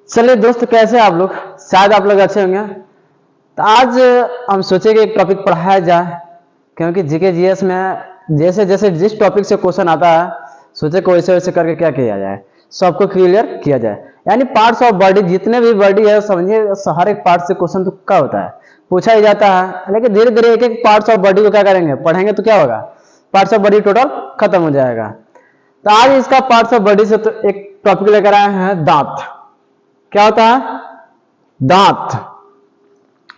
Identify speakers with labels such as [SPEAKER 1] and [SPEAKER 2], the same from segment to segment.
[SPEAKER 1] चलिए दोस्त, कैसे हैं आप लोग? शायद आप लोग अच्छे होंगे। तो आज हम सोचे कि एक टॉपिक पढ़ाया जाए, क्योंकि जीके जीएस में जैसे जैसे जिस टॉपिक से क्वेश्चन आता है, सोचे कि वैसे वैसे करके क्या किया जाए, सबको क्लियर किया जाए। यानी पार्ट्स ऑफ बॉडी, जितने भी बॉडी है समझिए, हर एक पार्ट से क्वेश्चन तो का होता है, पूछा ही जाता है। लेकिन धीरे धीरे एक एक पार्ट्स ऑफ बॉडी को क्या करेंगे, पढ़ेंगे तो क्या होगा, पार्ट्स ऑफ बॉडी टोटल खत्म हो जाएगा। तो आज इसका पार्ट्स ऑफ बॉडी से तो एक टॉपिक लेकर आए हैं, दांत। क्या होता है? दांत।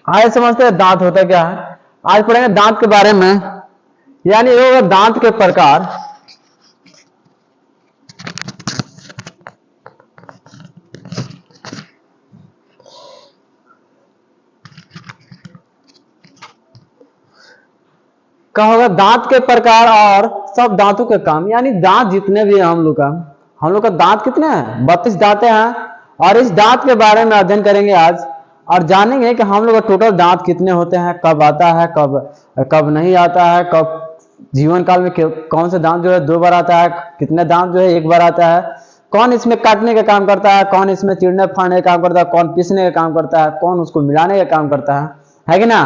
[SPEAKER 1] आइए समझते हैं दांत होता क्या है। आज पढ़ेंगे दांत के बारे में, यानी ये होगा दांत के प्रकार। क्या होगा? दांत के प्रकार और सब दांतों के काम। यानी दांत जितने भी हैं हम लोग का दांत कितने हैं? 32 दांतें हैं। और इस दांत के बारे में अध्ययन करेंगे आज, और जानेंगे कि हम लोग का टोटल दांत कितने होते हैं, कब आता है, कब कब नहीं आता है, कब जीवन काल में कौन से दांत जो है 2 बार आता है, कितने दांत जो है 1 बार आता है, कौन इसमें काटने का काम करता है, कौन इसमें चिड़ने फाड़ने का काम करता है, कौन पीसने का काम करता है, कौन उसको मिलाने का काम करता है कि ना।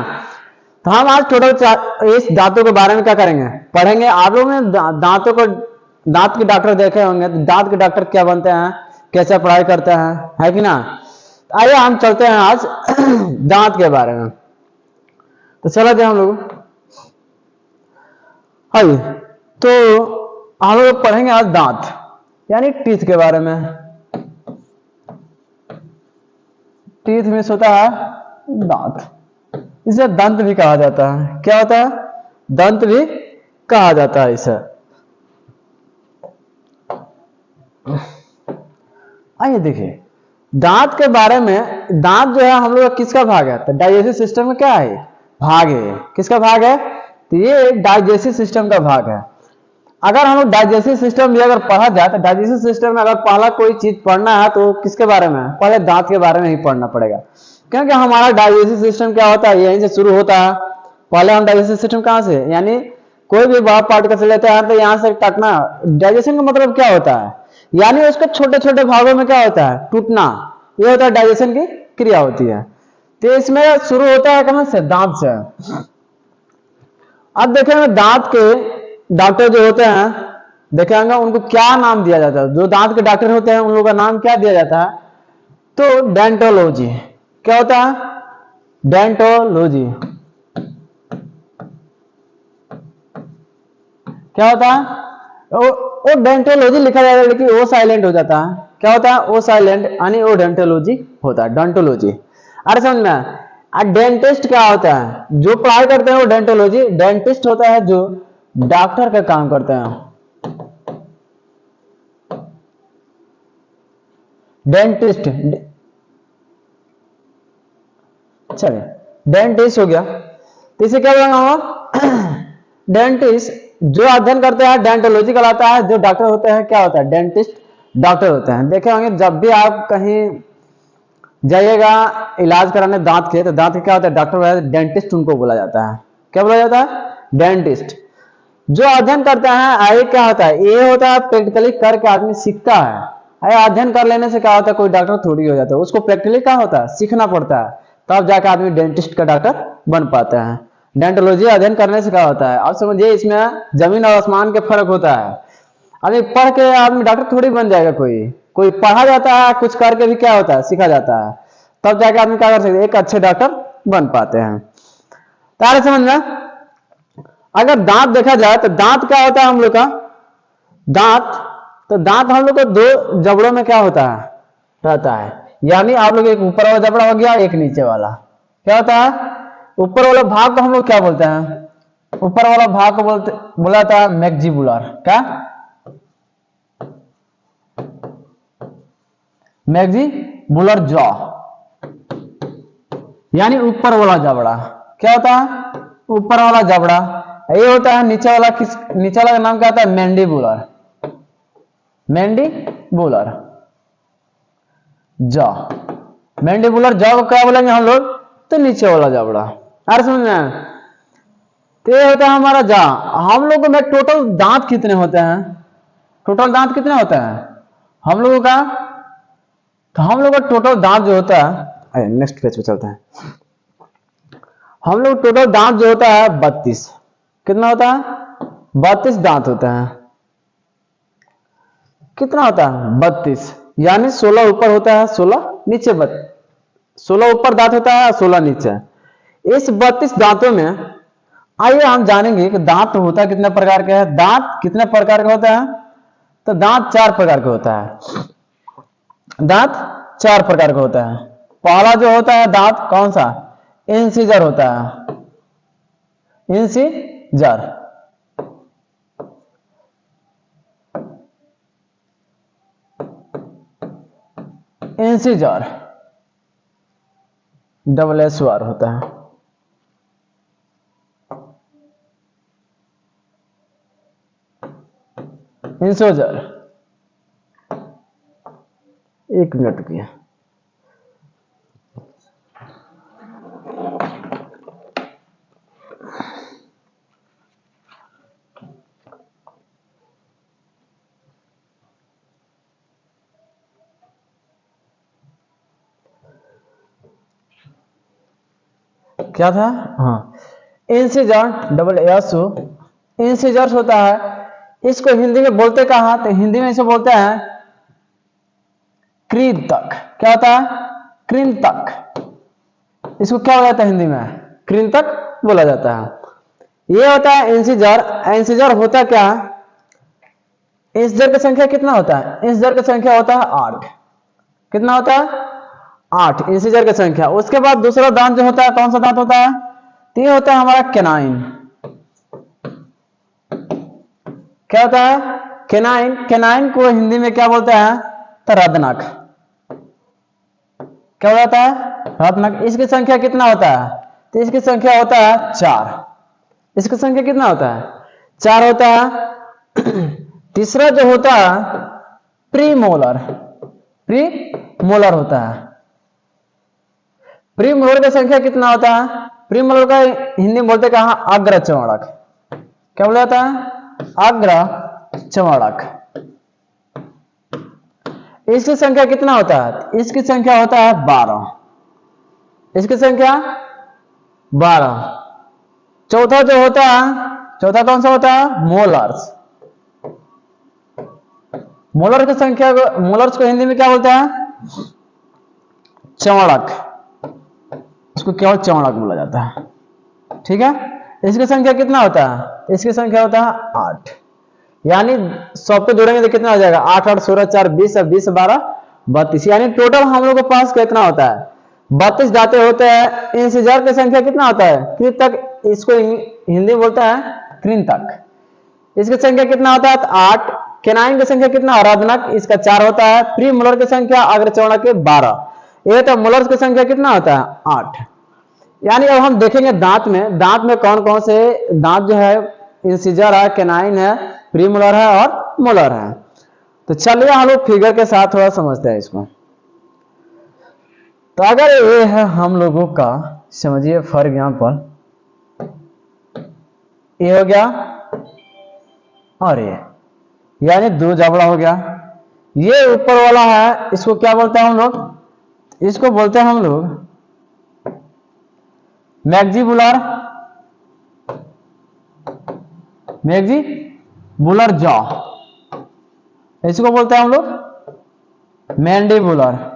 [SPEAKER 1] तो हम आज टोटल इस दांतों के बारे में क्या करेंगे, पढ़ेंगे। आप लोगों ने दांतों को, दांत के डॉक्टर देखे होंगे, तो दांत के डॉक्टर क्या बनते हैं, कैसे पढ़ाई करते हैं, है कि ना। आइए हम चलते हैं आज दांत के बारे में। तो चला जाए हम लोग। आइए तो हम लोग पढ़ेंगे आज दांत, यानी टीथ के बारे में। टीथ में होता है दांत, इसे दंत भी कहा जाता है। क्या होता है? दंत भी कहा जाता है इसे। आइए देखिए दांत के बारे में। दांत जो है हम लोग का किसका भाग है? तो डाइजेस्टिव सिस्टम का क्या है, भाग है। किसका भाग है? तो ये डाइजेस्टिव सिस्टम का भाग है। अगर हम लोग डाइजेस्टिव सिस्टम भी अगर पढ़ा जाए, तो डाइजेस्टिव सिस्टम में अगर पहला कोई चीज पढ़ना है तो किसके बारे में? पहले दांत के बारे में ही पढ़ना पड़ेगा, क्योंकि हमारा डाइजेस्टिव सिस्टम क्या होता है, यहीं से शुरू होता है। पहले हम डाइजेस्टिव सिस्टम कहाँ से, यानी कोई भी बड़ा पार्ट का लेते हैं तो यहाँ से काटना। डाइजेशन का मतलब क्या होता है, यानी उसके छोटे छोटे भागों में क्या होता है, टूटना। ये होता है डाइजेशन की क्रिया होती है। तो इसमें शुरू होता है कहां से? दांत से। अब देखेंगे दांत के डॉक्टर जो होते हैं, देखेंगे उनको क्या नाम दिया जाता है। जो दांत के डॉक्टर होते हैं उन लोगों का नाम क्या दिया जाता है? तो डेंटोलॉजी। क्या होता है? डेंटोलॉजी। क्या होता है? वो डेंटोलॉजी लिखा जाता है, लेकिन वो साइलेंट हो जाता है। क्या होता है? वो साइलेंट, यानी वो डेंटोलॉजी होता है, डेंटोलॉजी। अरे समझ में। डेंटिस्ट क्या होता है? जो पढ़ाई करते हैं वो डेंटोलॉजी। डेंटिस्ट होता है जो डॉक्टर का काम करते हैं, डेंटिस्ट। चलिए डेंटिस्ट हो गया, तो इसे क्या बोलेंगे? डेंटिस्ट जो अध्ययन करते हैं डेंटोलॉजी कहलाता है। जो डॉक्टर होते हैं क्या होता है? डेंटिस्ट डॉक्टर होते हैं। देखे होंगे जब भी आप कहीं जाइएगा इलाज कराने दांत के, तो दांत के क्या होता है? डॉक्टर, डेंटिस्ट उनको बोला जाता है। क्या बोला जाता है? डेंटिस्ट। जो अध्ययन करते हैं ये क्या होता है? ये होता है प्रैक्टिकली करके आदमी सीखता है। अध्ययन कर लेने से क्या होता है? कोई डॉक्टर थोड़ी हो जाता है, उसको प्रैक्टिकली क्या होता है? सीखना पड़ता है, तब जाकर आदमी डेंटिस्ट का डॉक्टर बन पाता है। डेंटोलॉजी अध्ययन करने से क्या होता है? अब समझिए इसमें जमीन और आसमान के फर्क होता है। अभी पढ़ के आदमी डॉक्टर थोड़ी बन जाएगा, कोई पढ़ा जाता है, कुछ करके भी क्या होता है? सीखा जाता है, तब जाके आदमी क्या कर सकते हैं? एक अच्छे डॉक्टर बन पाते हैं। तारे समझ में। अगर दांत देखा जाए तो दांत क्या होता है हम लोग का? दांत, तो दांत हम लोग को 2 जबड़ों में क्या होता है? रहता है। यानी आप लोग एक ऊपर वाला जबड़ा हो गया, एक नीचे वाला। क्या होता है? ऊपर वाला भाग को हम लोग क्या बोलते हैं? ऊपर वाला भाग को बोला जाता है मैक्सिबुलर। क्या? मैक्सिबुलर जॉ, यानी ऊपर वाला जबड़ा। क्या होता है? ऊपर वाला जबड़ा। ये होता है नीचे वाला। नीचे वाला का नाम क्या होता है? Mandibular. Mandibular jaw. Mandibular jaw को क्या बोलेंगे हम लोग? तो नीचे वाला जबड़ा। अरे समझ में। तो ये होता है हमारा जॉ। हम लोगों में टोटल दांत कितने होते हैं? टोटल दांत कितने होते हैं हम लोगों का? तो हम लोग का टोटल दांत जो होता है, नेक्स्ट पेज पे चलते हैं। हम लोग टोटल दांत जो होता है 32, कितना होता है? 32 दांत होता है। कितना होता है? 32, यानी 16 ऊपर होता है, 16 नीचे, 16 ऊपर दांत होता है, 16 नीचे। इस 32 दांतों में आइए हम जानेंगे कि दांत होता कितने प्रकार के है। दांत कितने प्रकार का होता है? तो दांत 4 प्रकार का होता है। दांत 4 प्रकार का होता है। पहला जो होता है दांत कौन सा? इंसिजर होता है, इंसिजर। इंसिजर डबल एस वार होता है। इंसोजर, एक मिनट की, क्या था? हाँ, इंसिजर डबल एस ओ, इंसिजर्स होता है। इसको हिंदी में बोलते कहा? तो हिंदी में इसे बोलते हैं कृंतक। क्या होता है? कृंतक। इसको क्या बोला जाता है हिंदी में? कृंतक बोला जाता है। ये होता है इंसिजर। इंसिजर होता क्या? इंसिजर की संख्या कितना होता है? इंसिजर की संख्या होता है 8। कितना होता है? 8 इंसिजर की संख्या। उसके बाद दूसरा दांत जो होता है, कौन सा दांत होता है? तो ये होता है हमारा कैनाइन। क्या होता है? कैनाइन। कैनाइन को हिंदी में क्या बोलते हैं? तो रदनक। क्या हो जाता है? रदनक। इसकी संख्या कितना होता है? तो इसकी संख्या होता है 4। इसकी संख्या कितना होता है? 4 होता है। तीसरा जो होता है प्रीमोलर, प्रीमोलर होता है। प्रीमोलर की संख्या कितना होता है? प्रीमोलर का हिंदी में बोलते कहा? अग्र चमड़क। क्या बोला जाता है? अग्र चमड़क। इसकी संख्या कितना होता है? इसकी संख्या होता है 12। इसकी संख्या 12। चौथा जो होता है, चौथा कौन सा होता है? मोलर्स। मोलर की संख्या, मोलर्स को हिंदी में क्या बोलते हैं? चमड़क। इसको केवल चमड़क बोला जाता है। ठीक है। इसकी संख्या कितना होता है? इसकी संख्या होता है 8। यानी 100 पे जोड़ेंगे तो कितना हो जाएगा? 8 8 16 4 20, 20 12 32। यानी टोटल हम लोग के पास कितना होता है? 32 दांतें होते हैं। इंसिजर की संख्या कितना होता है? कृंतक। इसको हिंदी बोलता है कृंतक। इसकी संख्या कितना होता है? 8। कैनाइन की संख्या कितना? रदनक। इसका 4 होता है। प्री मोलर की संख्या अग्र चमड़क के 12। ये तो मोलर्स की संख्या कितना होता है? 8। यानी अब हम देखेंगे दांत में, दांत में कौन कौन से दांत जो है, इंसिजर है, कैनाइन है, प्रीमोलर है और मोलर है। तो चलिए हम लोग फिगर के साथ थोड़ा समझते हैं इसको। तो अगर ये है हम लोगों का, समझिए फॉर एग्जाम्पल, ये हो गया और ये, यानी 2 जबड़ा हो गया। ये ऊपर वाला है, इसको क्या बोलते हैं हम लोग? इसको बोलते हैं हम लोग मैक्सिबुलर, मैक्सिबुलर जॉ। इसको बोलते हैं हम लोग मैंडिबुलर।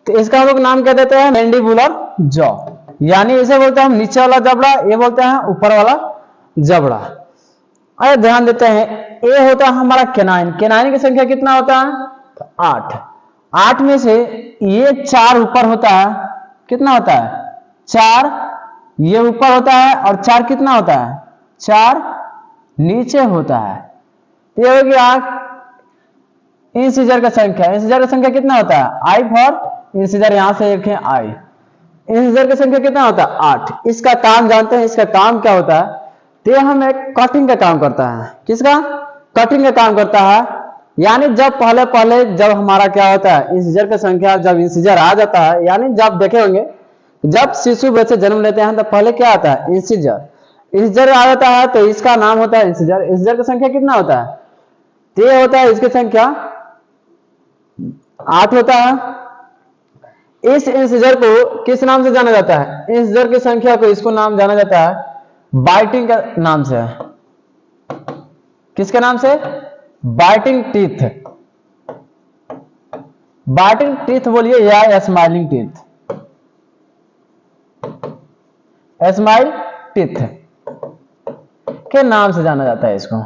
[SPEAKER 1] तो इसका हम लोग नाम क्या देते हैं? Mandibular jaw. यानी इसे बोलते हैं हम नीचे वाला जबड़ा, ये बोलते हैं ऊपर वाला जबड़ा। अरे ध्यान देते हैं, ये होता है हमारा कैनाइन। कैनाइन की संख्या कितना होता है? 8। 8 में से ये 4 ऊपर होता है, कितना होता है 4, ये ऊपर होता है, और 4 कितना होता है 4 नीचे होता है। तो ये हो गया इंटीजर का संख्या। इंटीजर का संख्या कितना होता है आई फॉर इंटीजर, यहां से देखें आई। इंटीजर की संख्या कितना होता है 8। इसका काम जानते हैं, इसका काम क्या होता है, तो हम एक कटिंग का काम करता है। किसका कटिंग का काम करता है, यानी जब पहले जब हमारा क्या होता है इंटीजर की संख्या, जब इंटीजर आ जाता है, यानी जब देखे होंगे जब शिशु बच्चे जन्म लेते हैं तो पहले क्या आता है इंटीजर, इंटीजर आ जाता है तो इसका नाम होता है इंटीजर। इंटीजर की संख्या कितना होता है, तो ये होता है इसकी संख्या 8 होता है। इस इंटीजर को किस नाम से जाना जाता है, इंटीजर की संख्या को इसको नाम जाना जाता है बाइटिंग का नाम से। किसके नाम से, बाइटिंग टीथ। बाइटिंग टीथ बोलिए या स्माइलिंग टीथ, स्माइल टीथ के नाम से जाना जाता है इसको।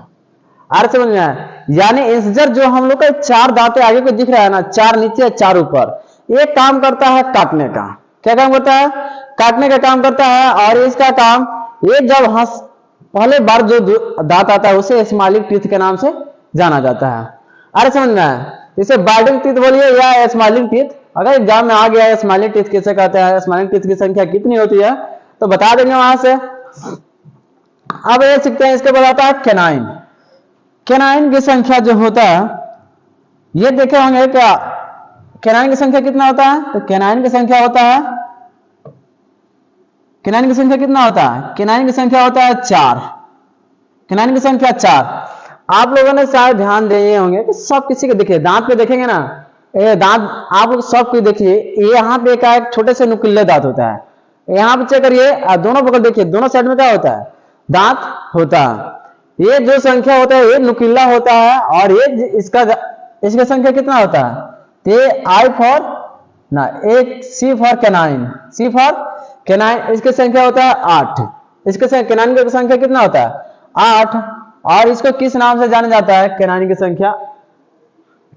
[SPEAKER 1] आर समझ में आया, यानी इंटीजर जो हम लोग का 4 दांतें आगे को दिख रहा है ना, 4 नीचे 4 ऊपर, ये काम करता है काटने का। क्या काम करता है, काटने का काम करता है। और इसका काम ये जब पहले बार जो दांत आता है उसे स्माइलिंग टीथ के नाम से जाना जाता है। अरे समझ में आया, इसे बाइटिंग टीथ बोलिए या स्माइलिंग टीथ। अगर एग्जाम में आ गया है स्माइलिंग टीथ किसे कहते हैं, स्माइलिंग टीथ की संख्या कितनी होती है तो बता देंगे वहां से। अब ये सीखते हैं, इसके बाद आता है कैनाइन। कैनाइन की संख्या जो होता है, ये देखे होंगे क्या, कैनाइन की संख्या कितना होता है, तो कैनाइन की संख्या होता है, कैनाइन की संख्या कितना होता है, कैनाइन की संख्या होता है 4। कैनाइन की संख्या 4। आप लोगों ने शायद ध्यान दिए होंगे कि सब किसी को देखिए, दांत पे देखेंगे ना, ये दांत आप लोग सब को देखिए, ये यहाँ पे एक छोटे से नुकीले दांत होता है, यहाँ पे चेक करिए, दोनों बगल देखिए, दोनों साइड में क्या होता है दांत होता है। ये जो संख्या होता है ये नुकीला होता है, और ये इसका संख्या कितना होता है, ये आई फॉर ना, एक C for canine, C for canine, इसकी संख्या होता है 8। इसके कैनाइन की संख्या कितना होता है 8। और इसको किस नाम से जाना जाता है, कैनाइन की संख्या,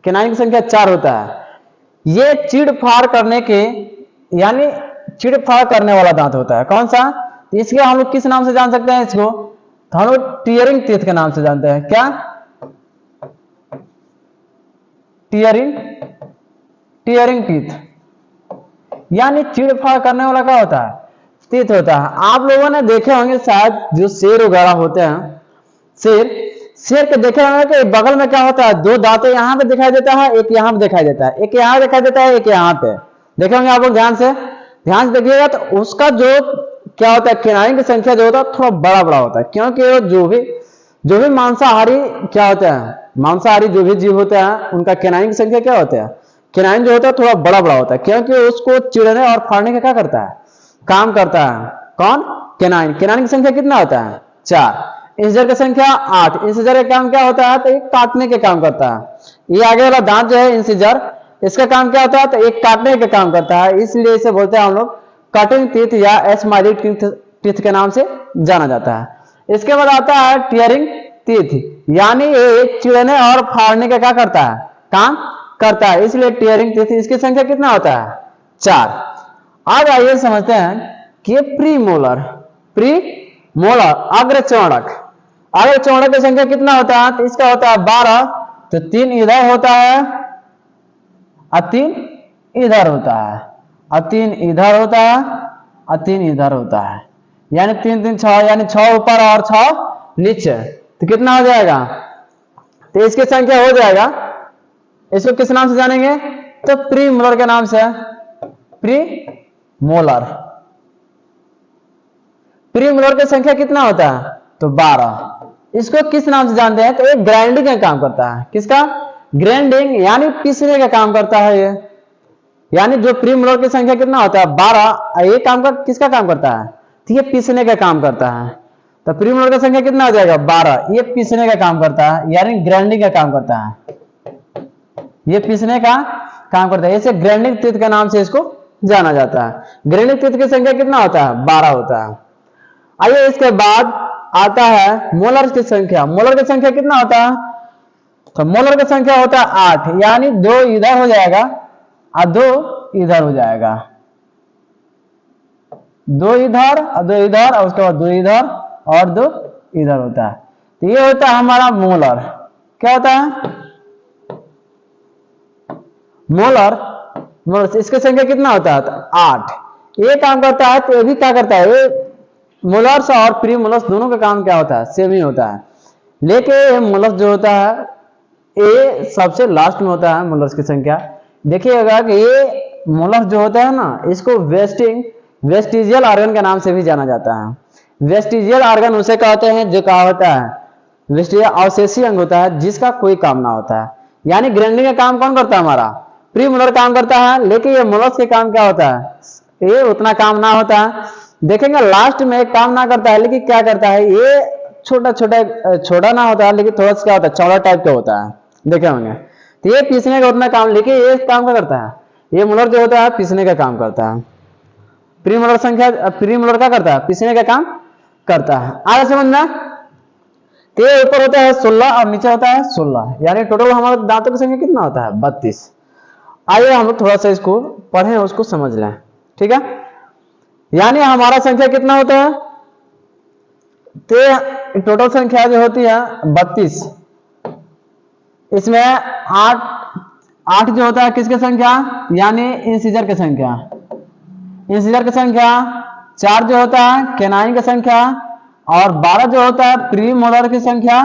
[SPEAKER 1] कैनाइन की संख्या 4 होता है। ये चीड़-फाड़ करने के, यानी चीड़-फाड़ करने वाला दांत होता है। कौन सा, तो इसके हम लोग किस नाम से जान सकते हैं इसको, तो हम लोग टीयरिंग टीथ के नाम से जानते हैं। क्या, टीयरिंग, टीयरिंग टीथ, यानी चीड़-फाड़ करने वाला क्या होता है टीथ होता है। आप लोगों ने देखे होंगे शायद जो शेर वगैरह होते हैं, शेर के देखे होंगे कि बगल में क्या होता है, 2 दांतें यहाँ पे दिखाई देता है, एक यहाँ पे दिखाई देता है, एक यहाँ दिखाई देता है, एक यहाँ पे। देखे होंगे आप लोग, ध्यान से देखिएगा तो उसका जो क्या होता है कैनाइन की संख्या जो होता है थोड़ा बड़ा बड़ा होता है, क्योंकि वो जो भी मांसाहारी क्या होता है, मांसाहारी जो भी जीव होते हैं उनका कैनाइन की संख्या क्या होता है, कैनाइन जो होता है थोड़ा बड़ा बड़ा होता है, क्योंकि उसको चिड़ने और फाड़ने का क्या करता है काम करता है। कौन, कैनाइन। कैनाइन की संख्या कितना होता है 4। इंटीजर की संख्या 8। इंटीजर का काम क्या होता है, तो एक काटने के काम करता है। ये आगे वाला दांत जो है इंटीजर, इसका काम क्या होता है, तो एक काटने का काम करता है, इसलिए इसे बोलते हैं हम लोग कटिंग टीथ या स्माइलिंग टीथ के नाम से जाना जाता है। इसके बाद आता है टीयरिंग टीथ, यानी ये चिड़ने और फाड़ने का क्या करता है काम करता है, इसलिए टीयरिंग टीथ। इसकी संख्या कितना होता है 4। अब आइए समझते हैं कि प्रीमोलर, प्रीमोलर अग्रचौड़क, अग्रचौड़क की संख्या कितना होता है, तो इसका होता है 12। तो 3 इधर होता है और 3 इधर होता है, और 3 इधर होता है और 3 इधर होता है, यानी 3 3 6, यानी 6 ऊपर और 6 नीचे। तो कितना हो जाएगा, तो इसकी संख्या हो जाएगा, इसको किस नाम से जानेंगे, तो प्रीमोलर के नाम से, प्रीमोलर। प्रीमोलर की संख्या कितना होता है, तो 12। इसको किस नाम से जानते हैं, तो एक ग्राइंडिंग का काम करता है। किसका, ग्राइंडिंग, यानी पीसने का काम करता है ये, यानी जो प्रीमोलर की संख्या कितना होता है 12, ये काम कर किसका काम करता है, तो ये पीसने का काम करता है। तो प्रीमोलर की संख्या कितना हो जाएगा 12, ये पीसने का काम करता है, यानी ग्राइंडिंग का काम करता है, ये पीसने का काम करता है, इसे ग्राइंडिंग टीथ के नाम से इसको जाना जाता है। ग्राइंडिंग टीथ की संख्या कितना होता है 12 होता है। आइए इसके बाद आता है मोलर की संख्या। मोलर की संख्या कितना होता है, तो मोलर की संख्या होता है 8, यानी 2 इधर हो जाएगा और 2 इधर हो जाएगा, दो इधर और दो इधर और उसके बाद दो इधर और दो इधर होता है। तो ये होता है हमारा मोलर। क्या होता है? मोलर। मोलर इसकी संख्या कितना होता है? 8। ये काम करता है तो ये भी क्या करता है? ये मोलर्स और प्री मोलर्स दोनों का काम क्या होता है? सेम ही होता है। लेकिन मोलर्स जो होता है ये सबसे लास्ट में होता है। मोलर्स की संख्या देखिएगा कि ये मोलर्स जो होता है ना, इसको वेस्टिजियल ऑर्गन के नाम से भी जाना जाता है। वेस्टिजियल ऑर्गन उसे कहते हैं जो क्या होता है? वेस्टिजियल अवशेषी अंग होता है जिसका कोई काम ना होता है। यानी ग्राइंडिंग का काम कौन करता है? हमारा प्री मोलर काम करता है। लेकिन ये मोलर्स के काम क्या होता है? ये उतना काम ना होता है। देखेंगे लास्ट में काम ना करता है, लेकिन क्या करता है? ये छोटा ना होता है, लेकिन थोड़ा सा क्या होता है? चौड़ा टाइप का होता है, देखे होंगे। तो ये पीसने का उतना काम, लेकिन ये काम क्या करता है? ये मोलर जो होता है पीसने का काम करता है। प्री मोलर क्या करता है? पीसने का काम करता है। आगे समझना। तो ये ऊपर होता है 16 और नीचे होता है 16, यानी टोटल हमारे दांतों की संख्या कितना होता है? 32। आइए हम लोग थोड़ा सा इसको पढ़ें, उसको समझ लें, ठीक है। यानी हमारा संख्या कितना होता है? तो टोटल संख्या जो होती है 32। इसमें 8 जो होता है किसकी संख्या? यानी इंसिजर की संख्या। इंसिजर की संख्या 4 जो होता है कैनाइन की संख्या, और 12 जो होता है प्री मोलर की संख्या,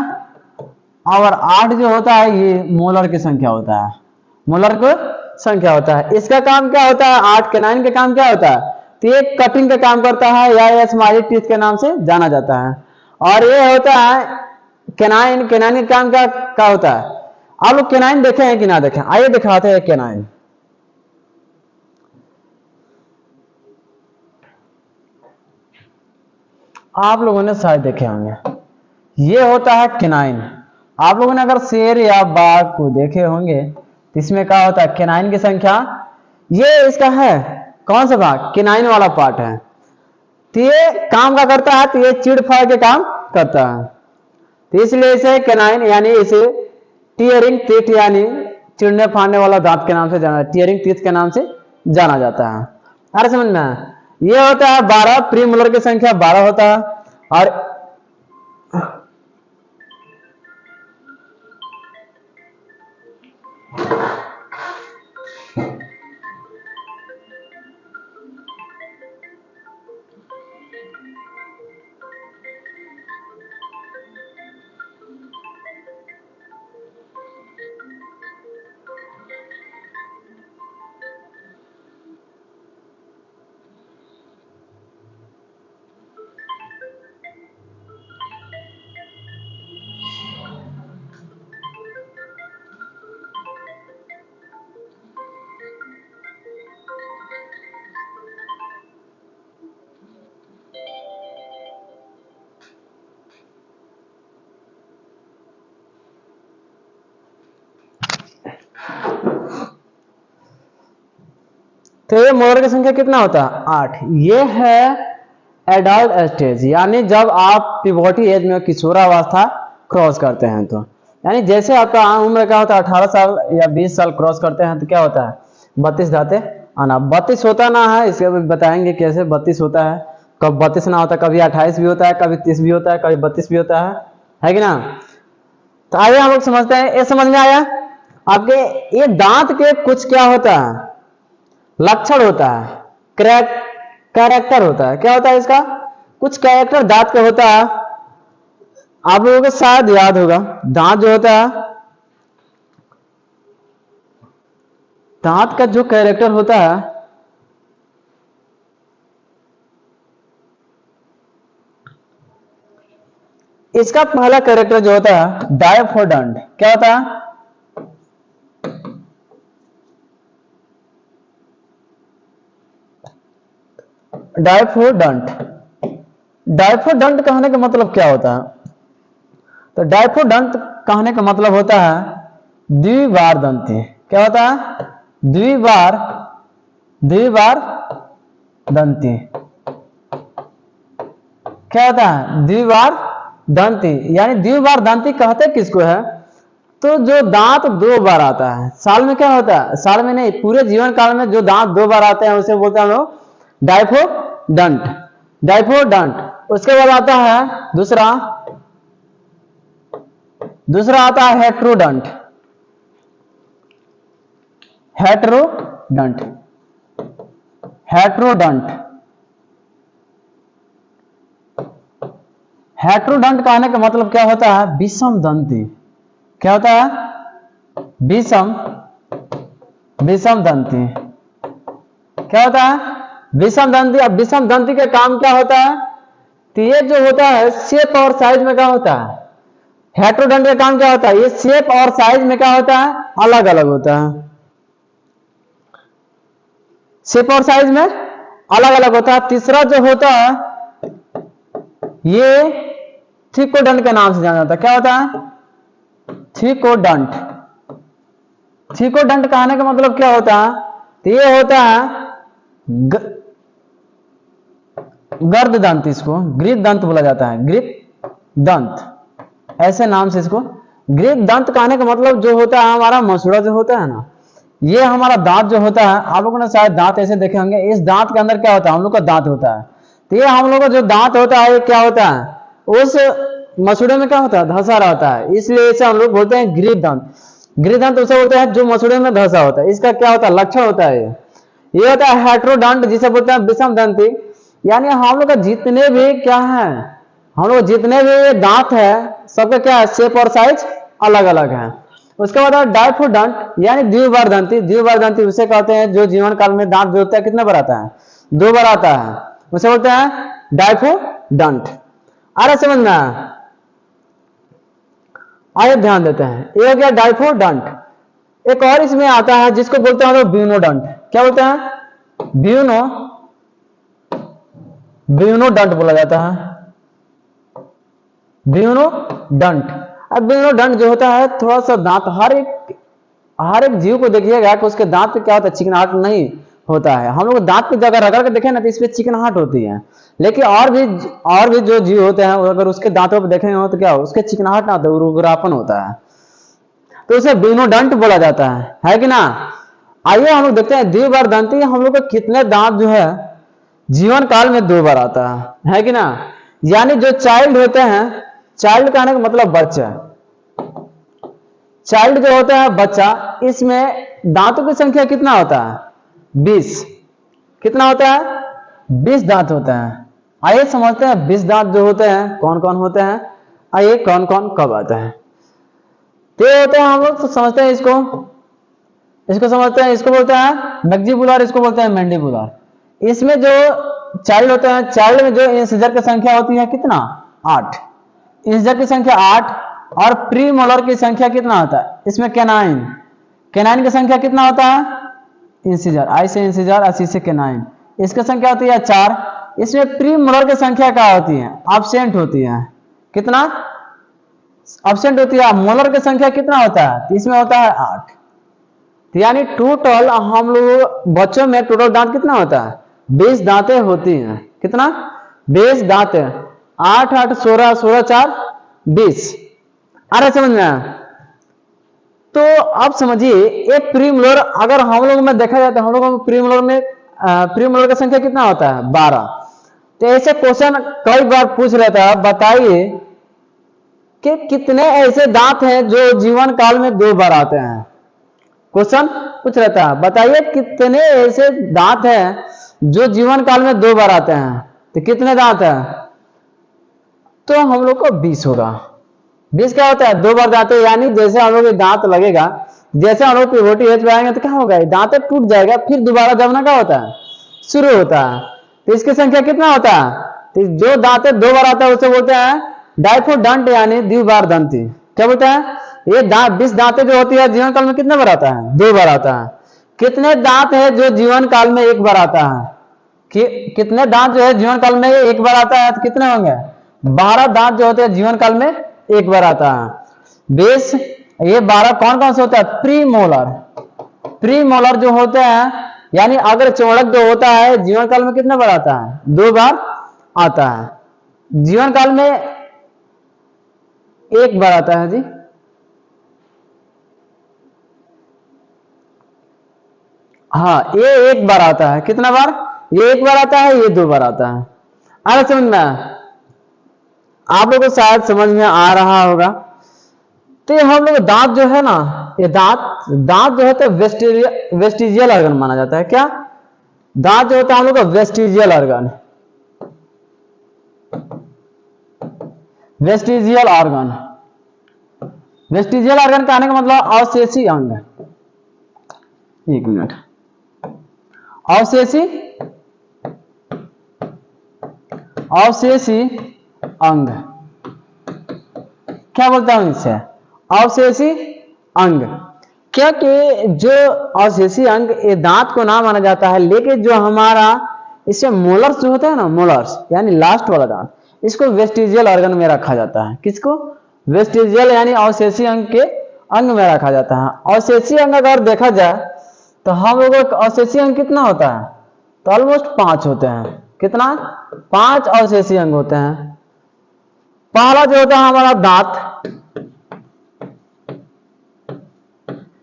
[SPEAKER 1] और 8 जो होता है ये मोलर की संख्या होता है। मोलर की संख्या होता है। इसका काम क्या होता है? 8 कैनाइन का काम क्या होता है? तो ये कटिंग का काम करता है, या स्माइली टीथ के नाम से जाना जाता है। और ये होता है कैनाइन। कैनाइन का काम क्या होता है? आप लोग कैनाइन देखे हैं कि ना देखे? आइए दिखाते हैं कैनाइन। आप लोगों ने शायद देखे होंगे। ये होता है कैनाइन। आप लोगों ने अगर शेर या बाघ को देखे होंगे तो इसमें क्या होता है? कैनाइन की संख्या। ये इसका है कौन सा भाग? कैनाइन वाला पार्ट है। तो ये काम क्या करता है? तो ये चिड़ फाड़ के काम करता है। तो इसलिए इसे कैनाइन यानी इसे टीयरिंग टीथ यानी चिड़ने फाड़ने वाला दांत के नाम से जाना, टीयरिंग टीथ के नाम से जाना जाता है। अरे समझ में? ये होता है 12। प्री मोलर की संख्या 12 होता है। और तो ये मोलर की संख्या कितना होता है? 8। ये है एडल्ट स्टेज, यानी जब आप पिवोटी एज में किशोरावस्था क्रॉस करते हैं। तो यानी जैसे आपका उम्र क्या होता है? 18 साल या 20 साल क्रॉस करते हैं तो क्या होता है? 32 दांतें आना। 32 होता ना है, इसके बताएंगे कैसे 32 होता है। कब 32 ना होता? कभी 28 भी होता है, कभी 30 भी होता है, कभी 32 भी होता है कि ना? तो आइए हम लोग समझते हैं। ये समझ में आया आपके? ये दांत के कुछ क्या होता है? लक्षण होता है, कैरेक्टर होता है। क्या होता है इसका? कुछ कैरेक्टर दांत का होता है। आप लोगों को शायद याद होगा, दांत जो होता है, दांत का जो कैरेक्टर होता है, इसका पहला कैरेक्टर जो होता है डायफोडंट। क्या होता है? डायफोडंट। डायफोडंट कहने का मतलब क्या होता है? तो डायफोडंट कहने का मतलब होता है द्विबार दंती। क्या होता है? द्विबार दंती। क्या होता है? द्विबार दंती। यानी द्विबार दंती कहते किसको है? तो जो दांत 2 बार आता है साल में। क्या होता है? साल में नहीं, पूरे जीवन काल में जो दांत 2 बार आते हैं उसे बोलते हैं हम लोग डायफोडंट। डाइफोडंट। उसके बाद आता है दूसरा आता है हेट्रोडंट। हेट्रोडंट हेट्रोडंट कहने का मतलब क्या होता है? विषम दंती। क्या होता है? विषम दंती। क्या होता है? विषम दंती। अब विषम दंती का काम क्या होता है? तो ये जो होता है शेप और साइज में क्या होता है? हेट्रोडंट का काम क्या होता है? ये शेप और साइज में क्या होता है? अलग अलग होता है। शेप और साइज में अलग अलग होता है। तीसरा जो होता है ये थिकोडंट के नाम से जाना जाता है। क्या होता है? थिकोडंट। थिकोडंट कहने का मतलब क्या होता है? तो ये होता है गर्द दंत। इसको ग्रीप दंत बोला जाता है। ग्रीप दंत ऐसे नाम से इसको। ग्रीप दंत कहने का मतलब जो होता है हमारा मसूड़ा जो होता है ना, ये हमारा दांत जो होता है, आप लोगों ने शायद दांत ऐसे देखे होंगे। इस दांत के अंदर क्या होता है? हम लोग का दांत होता है। तो ये हम लोग का जो दांत होता है ये क्या होता है? उस मसूड़े में क्या होता है? धंसा रहता है। इसलिए इसे हम लोग बोलते हैं ग्रीप दंत। ग्रीप दंत उसे बोलते हैं जो मसूड़े में धंसा होता है। इसका क्या होता है? लक्षण होता है ये होता है हेट्रोडंट, जिसे बोलते हैं विषम दंती। यानी हम लोग का जितने भी क्या है, हम लोग जितने भी दांत है सबका क्या है? शेप और साइज अलग अलग है। उसके बाद डाइफोडंट यानी द्विबार दंती। द्विबार दंती उसे कहते हैं जो जीवन काल में दांत जो होता है कितने बार आता है? 2 बार आता है। उसे बोलते हैं डाइफोडंट। आ रहा समझ में? आइए ध्यान देते हैं। ये हो गया डाइफोडंट। एक और इसमें आता है जिसको बोलते हैं ब्यूनोडंट। क्या बोलते हैं? ब्यूनोडंट बोला जाता है। ब्यूनोडंट। अब ब्यूनोडंट जो होता है थोड़ा सा दांत, हर एक जीव को देखिएगा कि उसके दांत पे क्या होता है? चिकनाहट नहीं होता है। हम लोग दांत पे जगह रगड़ के देखें ना तो इस पे चिकनाहट होती है। लेकिन और भी जो जीव होते हैं अगर उसके दांतों पे देखेंगे हो तो क्या हो? उसके चिकनाहट ना होता है, रुग्रापन होता है। तो उसे ब्यूनोडंट बोला जाता है कि ना? आइए हम लोग देखते हैं द्विबार दंती हम लोग को कितने दांत जो है जीवन काल में 2 बार आता है कि ना? यानी जो चाइल्ड होते हैं, चाइल्ड कहने का मतलब बच्चा। चाइल्ड जो होता है बच्चा, इसमें दांतों की संख्या कितना होता है? 20। कितना होता है? 20 दांत होता है। आइए समझते हैं 20 दांत जो होते हैं कौन कौन होते हैं। आइए कौन कौन कब आता है? तो ये होते हैं, हम लोग तो समझते हैं इसको समझते हैं। इसको बोलते हैं मैक्सिबुलर, इसको बोलते हैं मैंडिबुलर। इसमें जो चाइल्ड होते हैं, चाइल्ड में जो इंसिजर की संख्या होती है कितना? 8। इंसिजर की संख्या 8। और प्री मोलर की संख्या कितना होता है? इसमें कैनाइन की संख्या कितना होता है? इंसिजर, आई से इंसिजर, सी से कैनाइन, इसकी संख्या होती है 4। इसमें प्री मोलर की संख्या क्या होती है? एब्सेंट होती है। कितना एब्सेंट होती है? मोलर की संख्या कितना होता है? तो इसमें होता है 8। यानी टोटल हम लोग बच्चों में टोटल दांत कितना होता है? 20 दांतें होती हैं। कितना? 20 दांतें। 8 8 16, 16 4 20। आ रहा समझ में? तो अब समझिए एक प्रीमोलर अगर हम लोग में देखा जाए तो हम लोगों में प्रीमोलर की संख्या कितना होता है? 12। तो ऐसे क्वेश्चन कई बार पूछ लेता है, बताइए कि कितने ऐसे दांत हैं जो जीवन काल में 2 बार आते हैं? क्वेश्चन पूछ रहता है, बताइए कितने ऐसे दांत हैं जो जीवन काल में 2 बार आते हैं? तो कितने दांत हैं? तो हम लोग को 20 होगा। 20 क्या होता है? 2 बार दांत। यानी जैसे हम लोग दांत लगेगा, जैसे हम लोग पिवोटी एज पे आएंगे तो क्या होगा? दांत टूट जाएगा, फिर दोबारा जमना क्या होता है? शुरू होता है। तो इसकी संख्या कितना होता है? तो जो दांत 2 बार आता है उसे बोलते हैं डाइफोडंट यानी द्विबार दंती। क्या बोलते हैं? ये 20 दांतें जो होती है जीवन काल में कितने बार आता है? 2 बार आता है। कितने दांत है जो जीवन काल में 1 बार आता है? कितने दांत जो है जीवन काल में 1 बार आता है? तो कितने होंगे? 12 दांत जो होते हैं जीवन काल में 1 बार आता है। बेस ये 12 कौन कौन से होता है? प्री मोलर जो होते हैं, यानी अगर चौड़क जो होता है जीवन काल में कितने बार आता है? 2 बार आता है। जीवन काल में 1 बार आता है जी। हाँ, ये 1 बार आता है। कितना बार? ये 1 बार आता है, ये 2 बार आता है। आ रहा समझ में? आप लोगों को शायद समझ में आ रहा होगा। तो हम लोग दांत जो है ना, ये दांत जो है तो वेस्टिजियल ऑर्गन माना जाता है। क्या? दांत जो होता है हम लोग का vestigial organ, vestigial organ. Vestigial organ का आने का मतलब अवशेषी अंग। एक मिनट, अवशेषी अंग क्या बोलता हूं इससे? अवशेषी अंग। क्योंकि जो अवशेषी अंग ये दांत को ना माना जाता है, लेकिन जो हमारा इससे मोलर्स जो होता है ना, मोलर्स यानी लास्ट वाला दांत, इसको वेस्टिजियल ऑर्गन में रखा जाता है। किसको? वेस्टिजियल यानी अवशेषी अंग के अंग में रखा जाता है। अवशेषी अंग अगर देखा जाए तो हम लोगों का अवशेषी अंग कितना होता है? तो ऑलमोस्ट 5 होते हैं। कितना? 5 अवशेषी अंग होते हैं। पहला जो होता है हमारा दांत,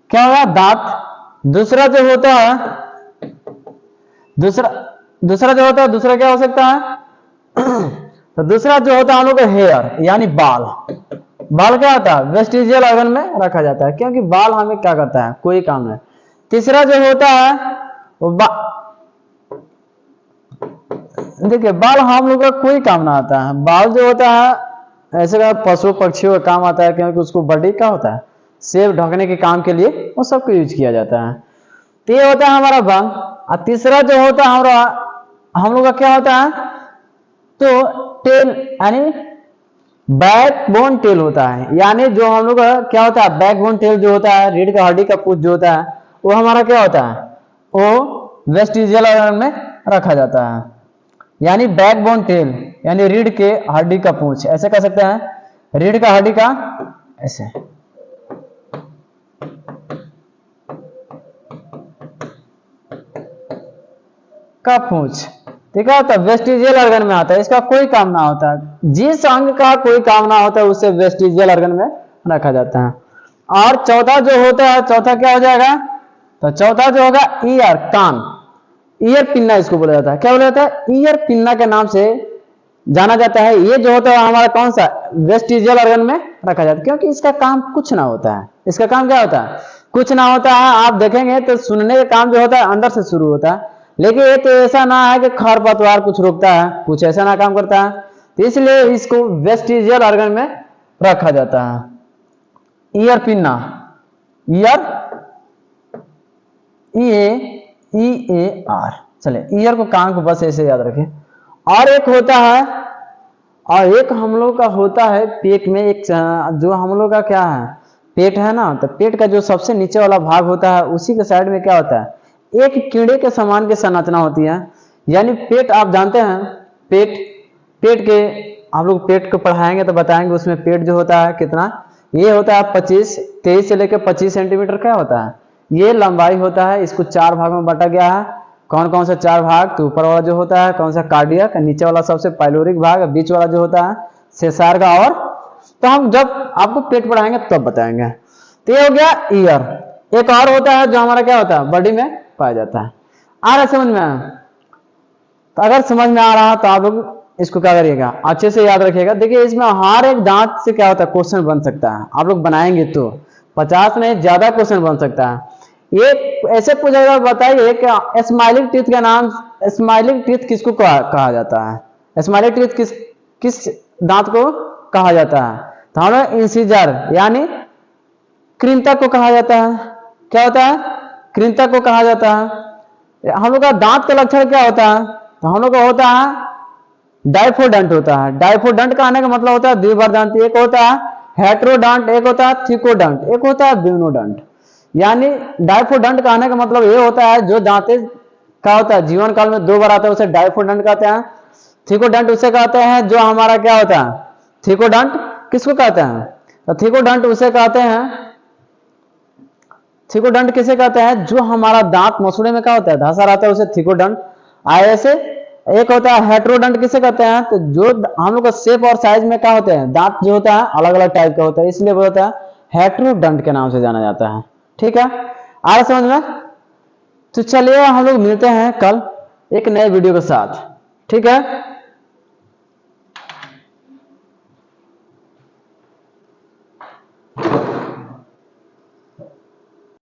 [SPEAKER 1] क्या होगा? दांत। दूसरा जो होता है, दूसरा जो होता है, दूसरा क्या हो सकता है? तो दूसरा जो होता है हम लोग हेयर यानी बाल। बाल क्या होता है? वेस्टिजियल ऑर्गन में रखा जाता है, क्योंकि बाल हमें क्या करता है? कोई काम नहीं। तीसरा जो होता है वो देखिए, बाल हम लोग का कोई काम ना आता है। बाल जो होता है ऐसे का पशु पक्षियों का काम आता है, क्योंकि उसको बॉडी क्या होता है? सेब ढकने के काम के लिए वो सबको यूज किया जाता है। तो ये होता है हमारा बाल। और तीसरा जो होता है हमारा, हम लोग का क्या होता है? तो टेल यानी बैकबोन टेल होता है। यानी जो हम लोग का क्या होता है? बैकबोन टेल जो होता है, रीढ़ का हड्डी का पूंछ जो होता है, वो हमारा क्या होता है? वो वेस्टिजियल ऑर्गन में रखा जाता है। यानी बैकबोन टेल यानी रीढ़ के हड्डी का पूंछ, ऐसे कह सकते हैं, रीढ़ का हड्डी का ऐसे का पूंछ, ठीक है? तो वेस्टिजियल ऑर्गन में आता है। इसका कोई काम ना होता है। जिस अंग का कोई काम ना होता है उसे वेस्टिजियल ऑर्गन में रखा जाता है। और चौथा जो होता है, चौथा क्या हो जाएगा? तो चौथा जो होगा ईयर, कान। ईयर पिन्ना इसको बोला जाता है। क्या बोला जाता है? ईयर पिन्ना के नाम से जाना जाता है। ये जो होता है हमारा कौन सा? वेस्टिजियल ऑर्गन में रखा जाता है, क्योंकि इसका काम कुछ ना होता है। इसका काम क्या होता है? कुछ ना होता है। आप देखेंगे तो सुनने का काम जो होता है अंदर से शुरू होता है, लेकिन ये तो ऐसा ना है कि खरपतवार कुछ रोकता है, कुछ ऐसा ना काम करता है। तो इसलिए इसको वेस्टिजियल ऑर्गन में रखा जाता है। Ear pinna, year, EAR। चले, ईयर को, कान को बस ऐसे याद रखें। और एक होता है, और एक हम लोग का होता है पेट में। एक जो हम लोग का क्या है? पेट है ना, तो पेट का जो सबसे नीचे वाला भाग होता है, उसी के साइड में क्या होता है? एक कीड़े के समान की संरचना होती है। यानी पेट, आप जानते हैं पेट के, हम लोग पेट को पढ़ाएंगे तो बताएंगे उसमें पेट जो होता है कितना, ये होता है 23 से लेकर 25 सेंटीमीटर क्या होता है? ये लंबाई होता है। इसको 4 भाग में बांटा गया है। कौन कौन सा 4 भाग? तो ऊपर वाला जो होता है कौन सा? कार्डियक। नीचे वाला सबसे पाइलोरिक भाग, बीच वाला जो होता है सेसार का। और तो हम जब आपको पेट पढ़ाएंगे तब बताएंगे। तो ये हो गया ईयर। एक और होता है जो हमारा क्या होता है? बॉडी में पाया जाता है। आ रहा समझ में? तो अगर समझ में आ रहा तो आप लोग इसको क्या करिएगा? अच्छे से याद रखिएगा। देखिए, इसमें हर एक दांत से क्या होता है? क्वेश्चन बन सकता है। आप लोग बनाएंगे तो 50 नहीं, ज्यादा क्वेश्चन बन सकता है। ये ऐसे पूछेगा, बताइए कि स्माइलिंग टीथ का नाम, स्माइलिंग टीथ किसको कहा जाता है? स्माइलिंग टीथ किस दांत को कहा जाता है? तो हम इंसिजर यानी कृंतक को कहा जाता है। क्या होता है? कृंतक को कहा जाता है। हम लोग का दांत का लक्षण क्या होता है? तो हम लोग का होता है डाइफोडंट होता है। डाइफोडंट का आने का मतलब होता है द्विवर्धंत। एक होता है हेट्रोडंट, एक होता है थिकोडंट, एक होता है ब्यूनोडंट। यानी डाइफोडंट का आने का मतलब ये होता है जो दांते क्या होता है जीवन काल में 2 बार आता है, उसे डाइफोडंट कहते हैं। थिकोडंट उसे कहते हैं जो हमारा क्या होता है? थिकोडंट किसको कहते हैं? तो थिकोडंट उसे कहते हैं, थिकोडंट किसे कहते हैं? जो हमारा दांत मसूड़े में क्या होता है? धंसा रहता है, उसे थिकोडंट। ऐसे एक होता है हेट्रोडंट, किसे कहते हैं? तो जो हम लोग का शेप और साइज में क्या होते हैं? दांत जो होता है अलग अलग टाइप का होता है, इसलिए वो होता है हेट्रोडंट के नाम से जाना जाता है। ठीक है, आ रहा समझ में? तो चलिए हम लोग मिलते हैं कल एक नए वीडियो के साथ। ठीक है।